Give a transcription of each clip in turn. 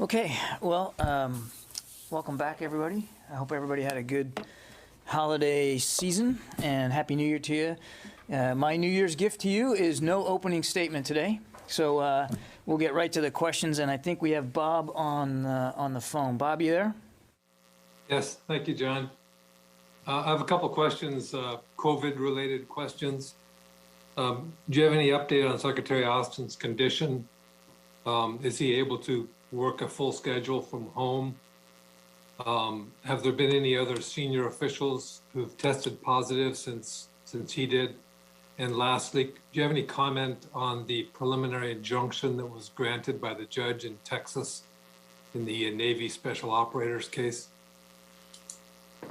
Okay, well, welcome back, everybody. I hope everybody had a good holiday season, and Happy New Year to you. My New Year's gift to you is no opening statement today, so we'll get right to the questions, and I think we have Bob on the phone. Bob, you there? Yes, thank you, John. I have a couple questions, COVID-related questions. Do you have any update on Secretary Austin's condition? Is he able to work a full schedule from home? Have there been any other senior officials who've tested positive since he did? And lastly, do you have any comment on the preliminary injunction that was granted by the judge in Texas in the Navy Special Operators case?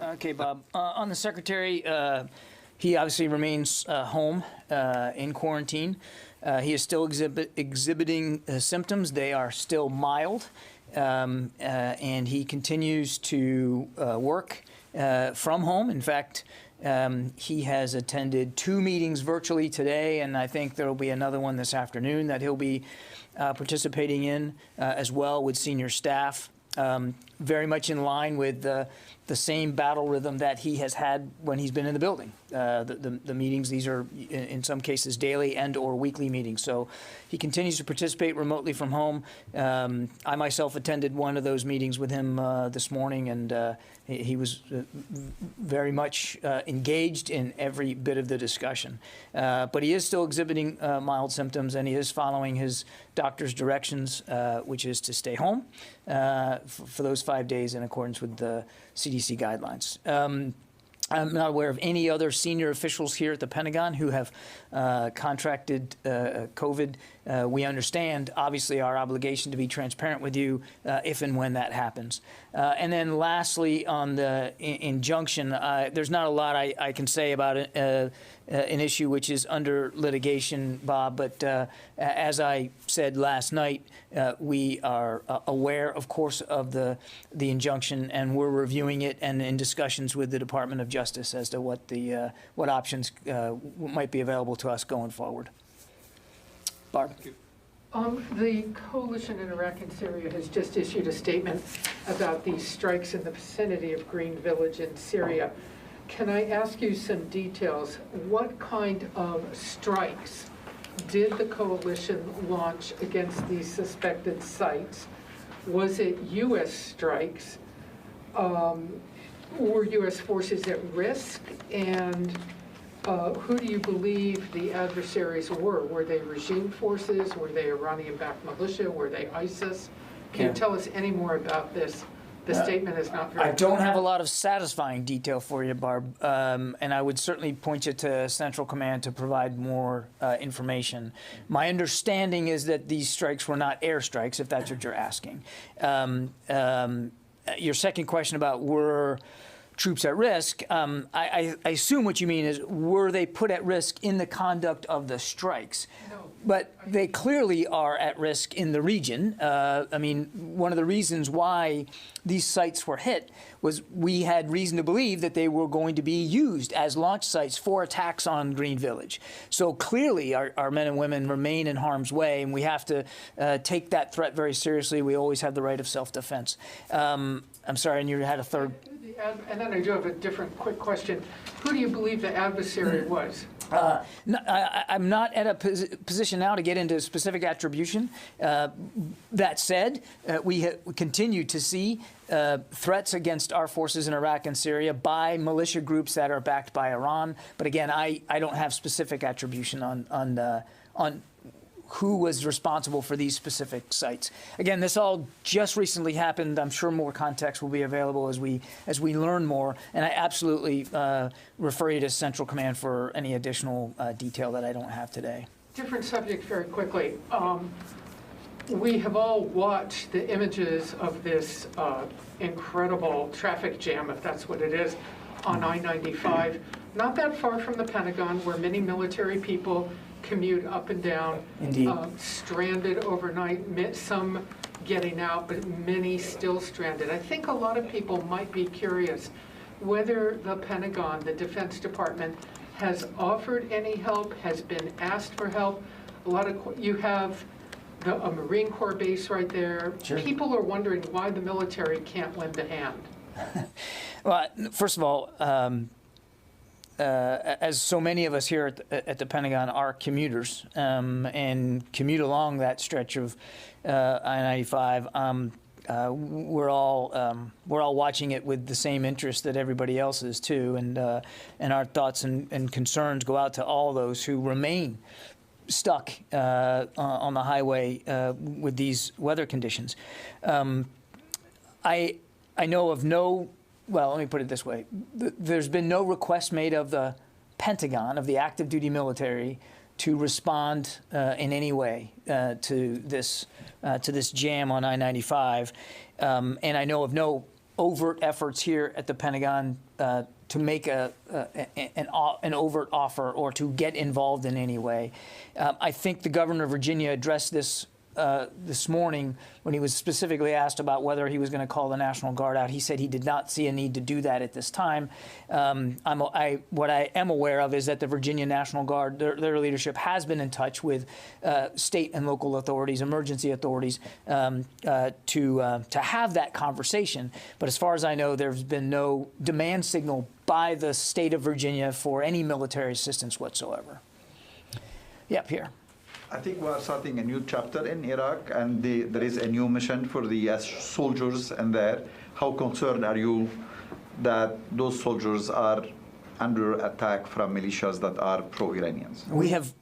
Okay, Bob. On the Secretary, he obviously remains home in quarantine. He is still exhibiting symptoms. They are still mild, and he continues to work from home. In fact, he has attended 2 meetings virtually today, and I think there will be another one this afternoon that he'll be participating in as well with senior staff. Very much in line with the same battle rhythm that he has had when he's been in the building. The meetings, these are in some cases daily and or weekly meetings. So he continues to participate remotely from home. I myself attended one of those meetings with him this morning, and he was very much engaged in every bit of the discussion. But he is still exhibiting mild symptoms, and he is following his doctor's directions, which is to stay home for those 5 days in accordance with the CDC guidelines. I'm not aware of any other senior officials here at the Pentagon who have contracted COVID. We understand, obviously, our obligation to be transparent with you if and when that happens. And then lastly, on the injunction, there's not a lot I can say about it, an issue which is under litigation, Bob, but as I said last night, we are aware, of course, of the injunction, and we're reviewing it and in discussions with the Department of Justice as to what options might be available to us going forward. Barb. The coalition in Iraq and Syria has just issued a statement about these strikes in the vicinity of Green Village in Syria. Can I ask you some details? What kind of strikes did the coalition launch against these suspected sites? Was it U.S. strikes? Were U.S. forces at risk? And who do you believe the adversaries were? Were they regime forces? Were they Iranian-backed militia? Were they ISIS? Can you tell us any more about this? The statement is not very I don't have a lot of satisfying detail for you, Barb, and I would certainly point you to Central Command to provide more information. My understanding is that these strikes were not airstrikes, if that's what you're asking. Your second question about were troops at risk, I assume what you mean is, were they put at risk in the conduct of the strikes? No. But they clearly are at risk in the region. I mean, one of the reasons why these sites were hit was we had reason to believe that they were going to be used as launch sites for attacks on Green Village. So clearly our men and women remain in harm's way, and we have to take that threat very seriously. We always have the right of self-defense. I'm sorry, and you had a third. And then I do have a different quick question. Who do you believe the adversary was? I'm not at a position now to get into specific attribution. That said, we continue to see threats against our forces in Iraq and Syria by militia groups that are backed by Iran. But again, I don't have specific attribution on who was responsible for these specific sites. Again, this all just recently happened. I'm sure more context will be available as we learn more. And I absolutely refer you to Central Command for any additional detail that I don't have today. Different subject very quickly. We have all watched the images of this incredible traffic jam, if that's what it is, on I-95. Not that far from the Pentagon, where many military people commute up and down, stranded overnight, some getting out, but many still stranded. I think a lot of people might be curious whether the Pentagon, the Defense Department, has offered any help, has been asked for help. You have a Marine Corps base right there. Sure. People are wondering why the military can't lend a hand. Well, first of all, as so many of us here at the Pentagon are commuters and commute along that stretch of I-95, we're all watching it with the same interest that everybody else is too, and our thoughts and concerns go out to all those who remain stuck on the highway with these weather conditions. I know of no. Well, let me put it this way. There's been no request made of the Pentagon, of the active duty military, to respond in any way to this jam on I-95. And I know of no overt efforts here at the Pentagon to make an overt offer or to get involved in any way. I think the governor of Virginia addressed this morning when he was specifically asked about whether he was going to call the National Guard out. He said he did not see a need to do that at this time. What I am aware of is that the Virginia National Guard, their leadership, has been in touch with state and local authorities, emergency authorities, to have that conversation. But as far as I know, there's been no demand signal by the state of Virginia for any military assistance whatsoever. Yep, here. I think we are starting a new chapter in Iraq, and there is a new mission for the US soldiers in there. How concerned are you that those soldiers are under attack from militias that are pro-Iranians? We have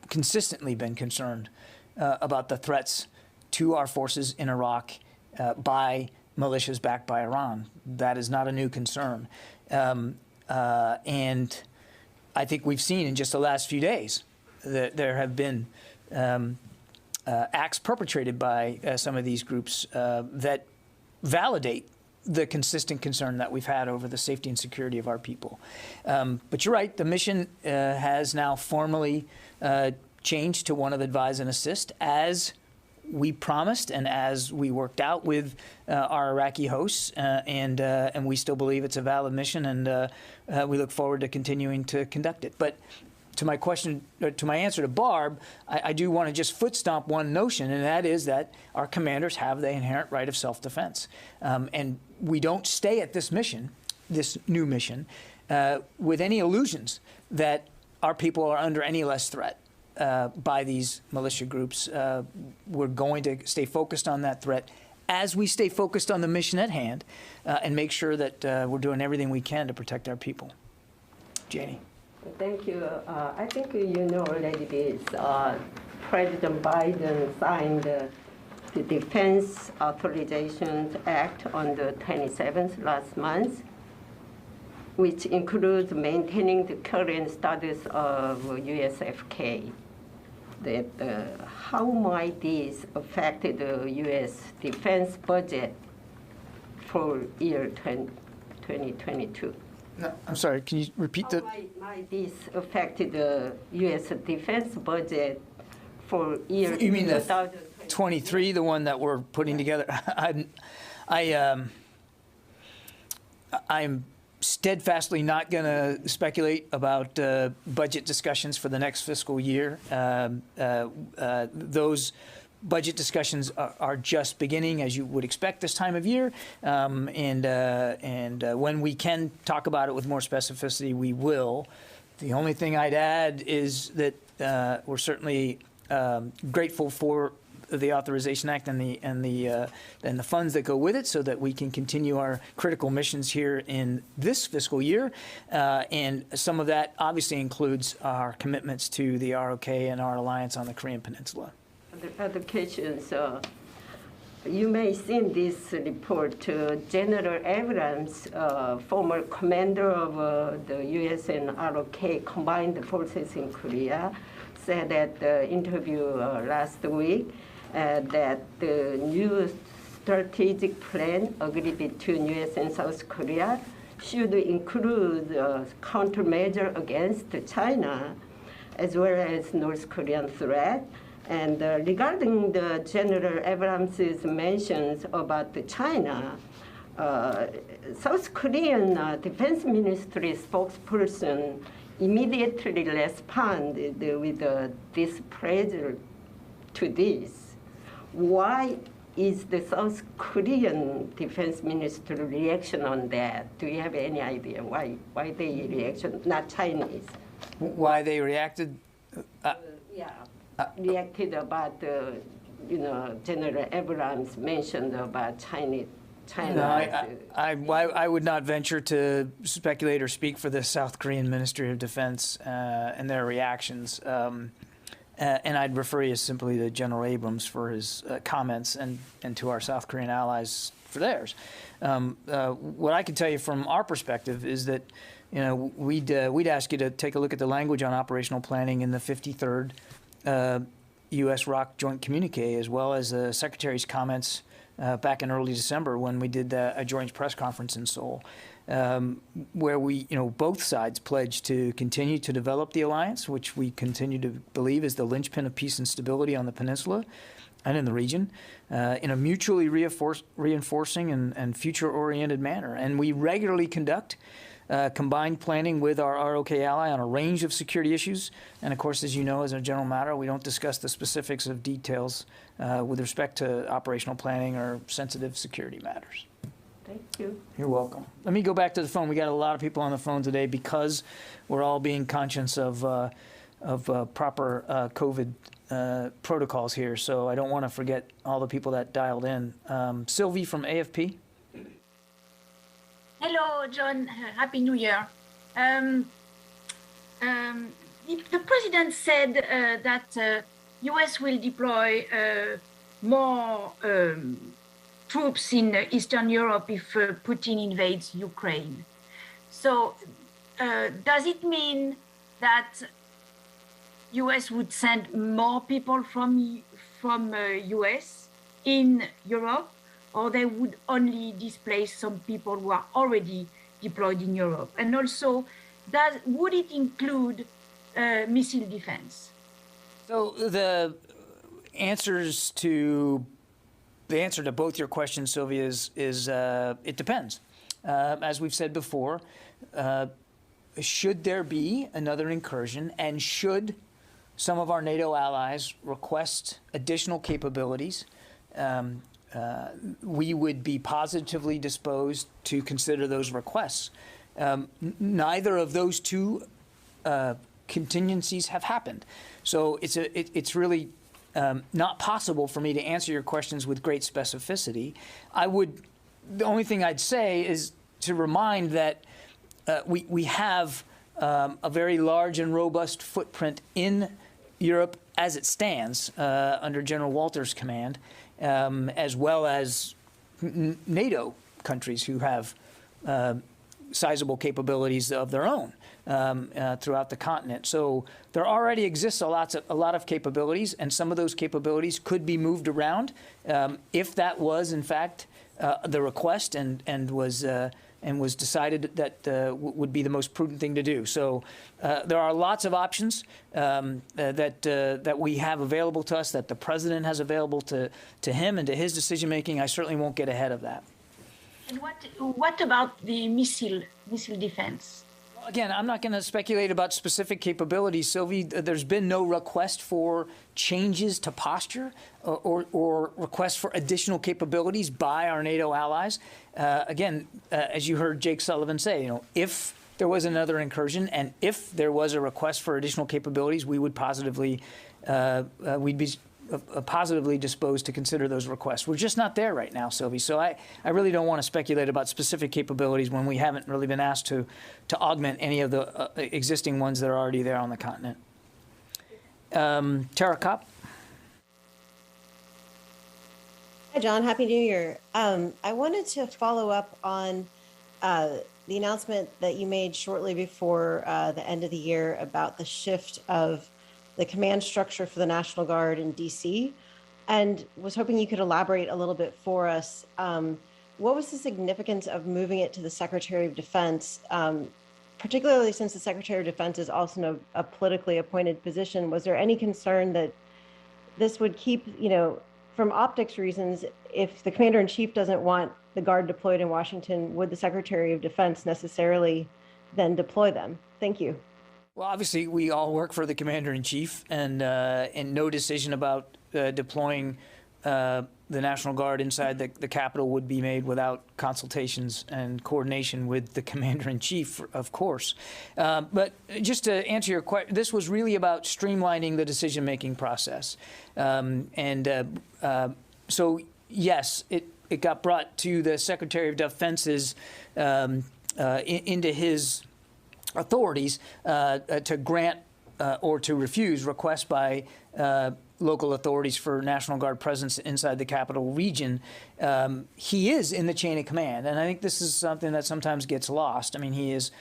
consistently been concerned about the threats to our forces in Iraq by militias backed by Iran. That is not a new concern. And I think we've seen in just the last few days that there have been acts perpetrated by some of these groups that validate the consistent concern that we've had over the safety and security of our people. But you're right, the mission has now formally changed to one of advise and assist, as we promised and as we worked out with our Iraqi hosts, and we still believe it's a valid mission, and we look forward to continuing to conduct it. But to my question, to my answer to Barb, I do want to just foot stomp one notion, and that is that our commanders have the inherent right of self-defense. And we don't stay at this mission, this new mission, with any illusions that our people are under any less threat by these militia groups. We're going to stay focused on that threat as we stay focused on the mission at hand and make sure that we're doing everything we can to protect our people. Janie. Thank you. I think you know already this. President Biden signed the Defense Authorization Act on the 27th last month, which includes maintaining the current status of USFK. How might this affect the U.S. defense budget for year 2022? No, I'm sorry, can you repeat that? How might this affect the U.S. defense budget for year 2023? You mean the 23, the one that we're putting together? I'm steadfastly not going to speculate about budget discussions for the next fiscal year. Those budget discussions are just beginning, as you would expect this time of year, and when we can talk about it with more specificity, we will. The only thing I'd add is that we're certainly grateful for the Authorization Act and the funds that go with it, so that we can continue our critical missions here in this fiscal year, and some of that obviously includes our commitments to the ROK and our alliance on the Korean Peninsula. Other questions. You may see in this report, General Abrams, former commander of the U.S. and ROK Combined Forces in Korea, said at the interview last week that the new strategic plan agreed between U.S. and South Korea should include countermeasure against China, as well as North Korean threat. And regarding the General Abrams' mentions about China, South Korean Defense Ministry spokesperson immediately responded with displeasure to this. Why is the South Korean defense minister reaction on that? Do you have any idea why they reaction, not Chinese? Why they reacted? Reacted about the, General Abrams mentioned about China. I would not venture to speculate or speak for the South Korean Ministry of Defense and their reactions. And I'd refer you simply to General Abrams for his comments and to our South Korean allies for theirs. What I can tell you from our perspective is that we'd ask you to take a look at the language on operational planning in the 53rd U.S.-ROC Joint Communique, as well as the Secretary's comments back in early December when we did a joint press conference in Seoul, where we, both sides pledged to continue to develop the alliance, which we continue to believe is the linchpin of peace and stability on the peninsula and in the region, in a mutually reinforcing and future-oriented manner. And we regularly conduct combined planning with our ROK ally on a range of security issues. And of course, as you know, as a general matter, we don't discuss the specifics of details with respect to operational planning or sensitive security matters. Thank you. You're welcome. Let me go back to the phone. We got a lot of people on the phone today because we're all being conscious of proper COVID protocols here. So I don't want to forget all the people that dialed in. Sylvie from AFP. Hello, John. Happy New Year. The president said that U.S. will deploy more troops in Eastern Europe if Putin invades Ukraine. So does it mean that U.S. would send more people from U.S. in Europe, or they would only displace some people who are already deployed in Europe? And also, would it include missile defense? So the answer to both your questions, Sylvia, is it depends. As we've said before, should there be another incursion, and should some of our NATO allies request additional capabilities, we would be positively disposed to consider those requests. Neither of those two contingencies have happened. So it's really not possible for me to answer your questions with great specificity. The only thing I'd say is to remind that we have a very large and robust footprint in Europe as it stands under General Walter's command, as well as NATO countries who have sizable capabilities of their own throughout the continent. So there already exists a lot of capabilities, and some of those capabilities could be moved around if that was, in fact, the request and was decided that would be the most prudent thing to do. So there are lots of options that we have available to us, that the president has available to him and to his decision making. I certainly won't get ahead of that. And what about the missile defense? Again, I'm not going to speculate about specific capabilities, Sylvie. There's been no request for changes to posture or request for additional capabilities by our NATO allies. Again, as you heard Jake Sullivan say, if there was another incursion and if there was a request for additional capabilities, we would we'd be positively disposed to consider those requests. We're just not there right now, Sylvie. So I really don't want to speculate about specific capabilities when we haven't really been asked to augment any of the existing ones that are already there on the continent. Tara Kopp. Hi, John. Happy New Year. I wanted to follow up on the announcement that you made shortly before the end of the year about the shift of the command structure for the National Guard in DC, and was hoping you could elaborate a little bit for us. What was the significance of moving it to the Secretary of Defense, particularly since the Secretary of Defense is also a politically appointed position? Was there any concern that this would keep, from optics reasons, if the Commander-in-Chief doesn't want the Guard deployed in Washington, would the Secretary of Defense necessarily then deploy them? Thank you. Well, obviously, we all work for the Commander-in-Chief, and no decision about deploying the National Guard inside the Capitol would be made without consultations and coordination with the Commander-in-Chief, of course. But just to answer your question, this was really about streamlining the decision-making process. So, yes, it got brought to the Secretary of Defense's into his authorities to grant or to refuse requests by local authorities for National Guard presence inside the Capital Region. He is in the chain of command, and I think this is something that sometimes gets lost. I mean, he is,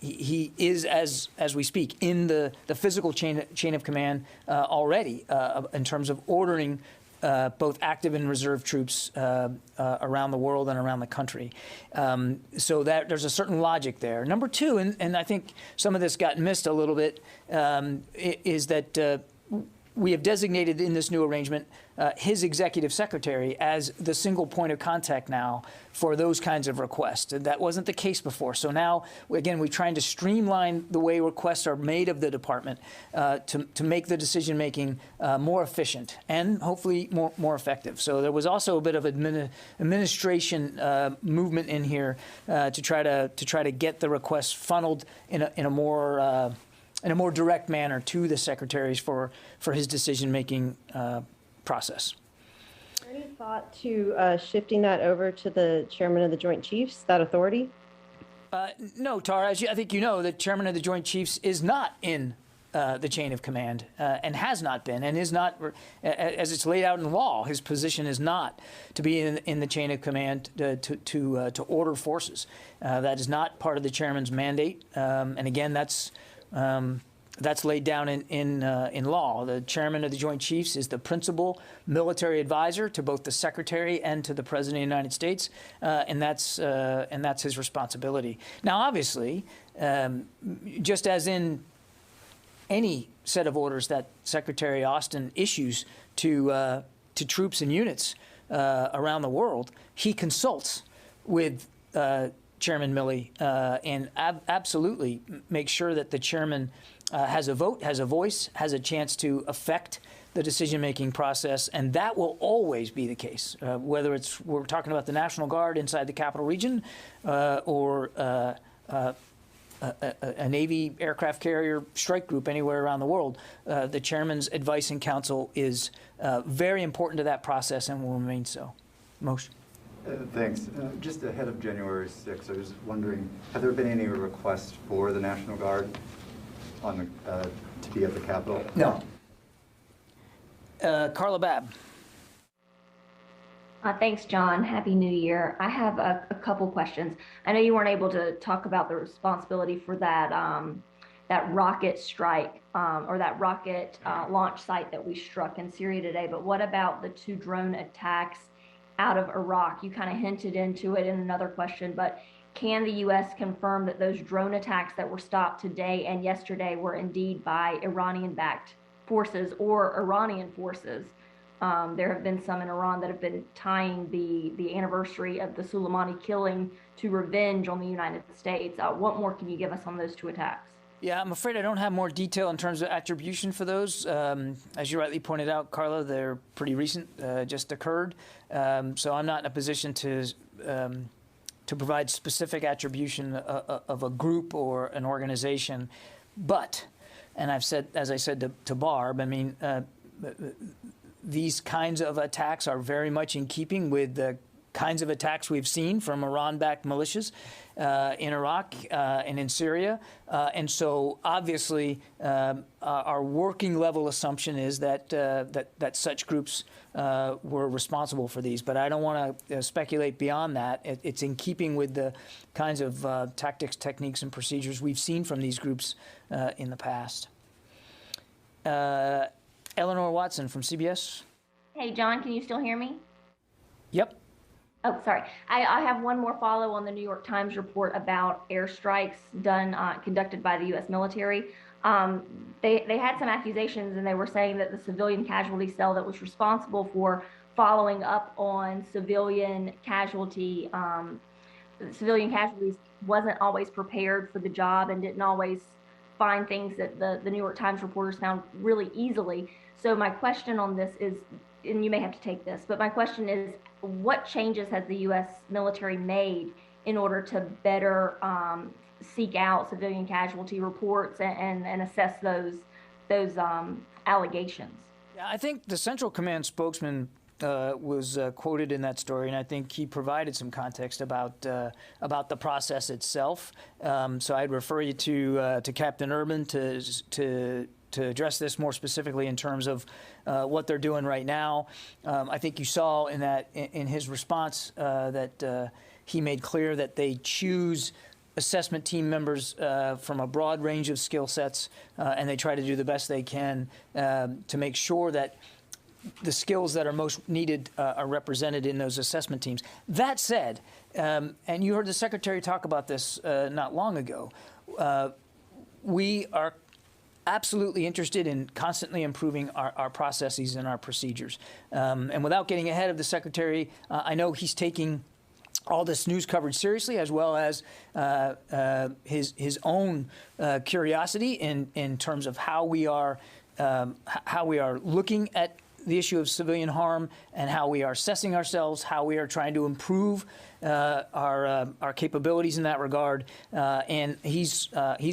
he is as we speak in the physical chain of command already in terms of ordering both active and reserve troops around the world and around the country. So that there's a certain logic there. Number two, and I think some of this got missed a little bit, is that we have designated in this new arrangement his executive secretary as the single point of contact now for those kinds of requests. And that wasn't the case before. So now, again, we're trying to streamline the way requests are made of the department to make the decision-making more efficient and hopefully more effective. So there was also a bit of administration movement in here to try to get the requests funneled in a more direct manner to the secretaries for his decision-making process. Any thought to shifting that over to the chairman of the Joint Chiefs, that authority? No, Tara, I think you know, the chairman of the Joint Chiefs is not in the chain of command and has not been and is not, as it's laid out in law, his position is not to be in the chain of command to order forces. That is not part of the chairman's mandate. And again, that's laid down in law. The chairman of the Joint Chiefs is the principal military advisor to both the secretary and to the president of the United States, and that's his responsibility. Now, obviously, just as in any set of orders that Secretary Austin issues to troops and units around the world, he consults with Chairman Milley and absolutely makes sure that the chairman has a vote, has a voice, has a chance to affect the decision-making process, and that will always be the case, whether we're talking about the National Guard inside the Capital Region or a Navy aircraft carrier strike group anywhere around the world. The chairman's advice and counsel is very important to that process and will remain so. Moshe. Thanks. Just ahead of January 6th, I was wondering, have there been any requests for the National Guard to be at the Capitol? No. Carla Babb. Thanks, John. Happy New Year. I have a couple questions. I know you weren't able to talk about the responsibility for that that rocket strike or that rocket launch site that we struck in Syria today, but what about the 2 drone attacks out of Iraq? You kind of hinted into it in another question, but can the U.S. confirm that those drone attacks that were stopped today and yesterday were indeed by Iranian-backed forces or Iranian forces? There have been some in Iran that have been tying the anniversary of the Soleimani killing to revenge on the United States. What more can you give us on those 2 attacks? Yeah, I'm afraid I don't have more detail in terms of attribution for those. As you rightly pointed out, Carla, they're pretty recent, just occurred. So I'm not in a position to provide specific attribution of a group or an organization. But, and I've said, as I said to Barb, I mean, these kinds of attacks are very much in keeping with the kinds of attacks we've seen from Iran-backed militias in Iraq and in Syria. And so obviously our working level assumption is that that such groups were responsible for these. But I don't want to speculate beyond that. It's in keeping with the kinds of tactics, techniques, and procedures we've seen from these groups in the past. Eleanor Watson from CBS. Hey, John, can you still hear me? Yep. Oh, sorry. I have one more follow on the New York Times report about airstrikes conducted by the U.S. military. They had some accusations, and they were saying that the civilian casualty cell that was responsible for following up on civilian casualties wasn't always prepared for the job and didn't always find things that the New York Times reporters found really easily. So my question on this is and you may have to take this, but my question is, what changes has the U.S. military made in order to better seek out civilian casualty reports and assess those allegations? Yeah, I think the Central Command spokesman was quoted in that story, and I think he provided some context about the process itself. So I'd refer you to Captain Urban to address this more specifically in terms of what they're doing right now. I think you saw in his response that he made clear that they choose assessment team members from a broad range of skill sets, and they try to do the best they can to make sure that the skills that are most needed are represented in those assessment teams. That said, and you heard the Secretary talk about this not long ago, we are absolutely interested in constantly improving our processes and our procedures. And without getting ahead of the Secretary, I know he's taking all this news coverage seriously, as well as his own curiosity in terms of how we are looking at the issue of civilian harm and how we are assessing ourselves, how we are trying to improve our capabilities in that regard. And he's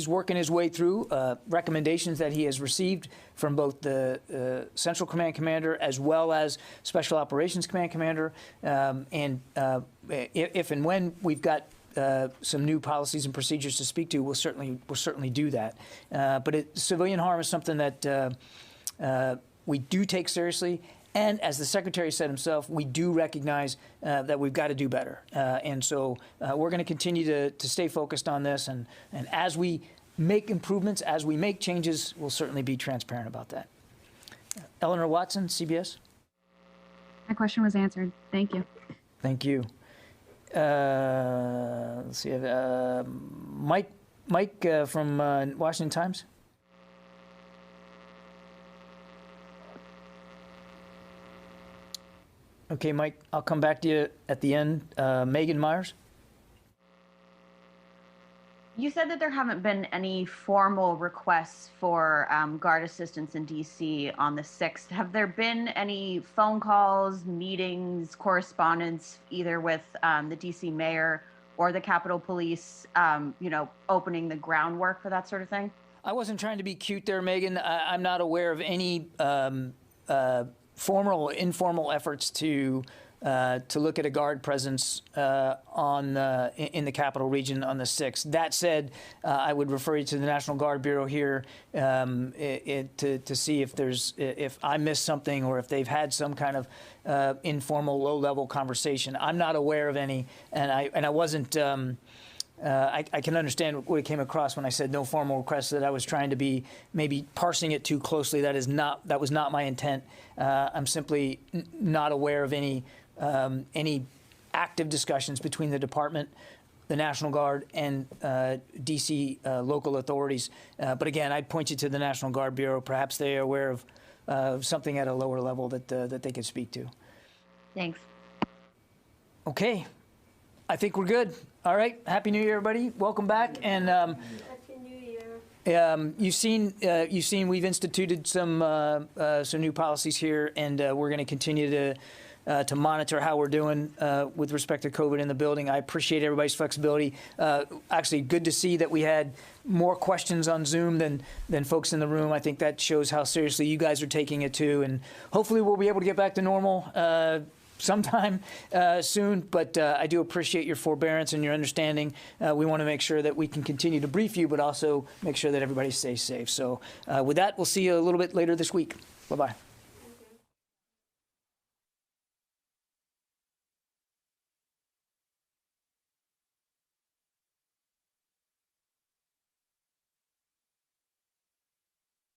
working his way through recommendations that he has received from both the Central Command Commander as well as Special Operations Command Commander. And if and when we've got some new policies and procedures to speak to, we'll certainly do that. But civilian harm is something that we do take seriously, and as the Secretary said himself, we do recognize that we've got to do better. And so we're going to continue to stay focused on this, and as we make improvements, as we make changes, we'll certainly be transparent about that. Eleanor Watson, CBS. My question was answered. Thank you. Thank you. Let's see. Mike from Washington Times. Okay, Mike, I'll come back to you at the end. Megan Myers? You said that there haven't been any formal requests for Guard assistance in D.C. on the 6th. Have there been any phone calls, meetings, correspondence, either with the D.C. mayor or the Capitol Police, opening the groundwork for that sort of thing? I wasn't trying to be cute there, Megan. I'm not aware of any formal or informal efforts to look at a Guard presence in the Capital Region on the 6th. That said, I would refer you to the National Guard Bureau here to see if I missed something or if they've had some kind of informal, low-level conversation. I'm not aware of any, and I wasn't. I can understand what it came across when I said no formal requests, that I was trying to be maybe parsing it too closely. That was not my intent. I'm simply not aware of any active discussions between the department, the National Guard, and D.C. Local authorities. But again, I'd point you to the National Guard Bureau. Perhaps they are aware of something at a lower level that they could speak to. Thanks. Okay. I think we're good. All right. Happy New Year, everybody. Welcome back. And Happy New Year. you've seen we've instituted some new policies here, and we're going to continue to monitor how we're doing with respect to COVID in the building. I appreciate everybody's flexibility. Actually, good to see that we had more questions on Zoom than folks in the room. I think that shows how seriously you guys are taking it too, and hopefully we'll be able to get back to normal sometime soon, but I do appreciate your forbearance and your understanding. We want to make sure that we can continue to brief you, but also make sure that everybody stays safe. So with that, we'll see you a little bit later this week. Bye-bye.